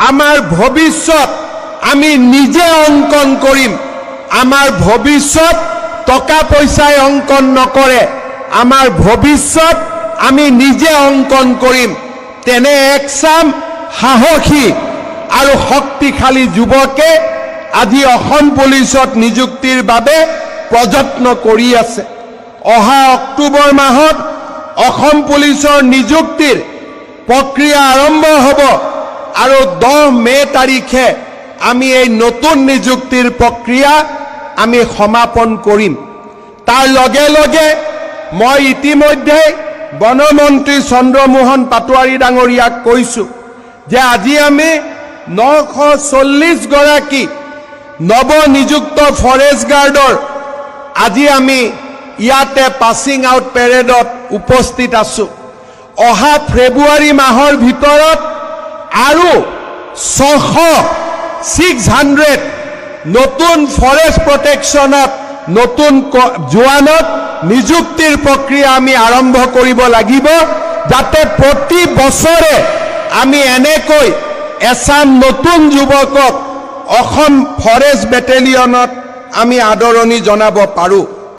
আমাৰ ভৱিষ্যত আমি নিজে অংকন কৰিম। আমাৰ ভৱিষ্যত টকা পইচাই অংকন নকৰে, আমাৰ ভৱিষ্যত আমি নিজে অংকন কৰিম। তেনে একচাম সাহসী আৰু শক্তিশালী যুৱকে আজি অসম পুলিচত নিযুক্তিৰ বাবে প্ৰযত্ন কৰি আছে। অহা অক্টোবৰ মাহত অসম পুলিচৰ নিযুক্তিৰ প্ৰক্ৰিয়া আৰম্ভ হ'ব আৰু 10 মে তাৰিখে আমি এই নতুন নিযুক্তিৰ প্ৰক্ৰিয়া আমি সমাপন কৰিম। তাৰ লগে লগে মই ইতিমধ্যে বনমন্ত্ৰী চন্দ্ৰমোহন পাটোৱাৰী ডাঙৰীয়াক কৈছোঁ যে আজি আমি 940 গৰাকী নৱনিযুক্ত ফৰেষ্ট গাৰ্ডৰ আজি আমি ইয়াতে পাছিং আউট পেৰেডত উপস্থিত আছোঁ। অহা ফেব্ৰুৱাৰী মাহৰ ভিতৰত আৰু 600 নতুন ফৰেষ্ট প্ৰটেকশ্যনত নতুন জোৱানক নিযুক্তিৰ প্ৰক্ৰিয়া আমি আৰম্ভ কৰিব লাগিব, যাতে প্ৰতি বছৰে আমি এনেকৈ এচাম নতুন যুৱকক অসম ফৰেষ্ট বেটেলিয়নত আমি আদৰণি জনাব পাৰোঁ।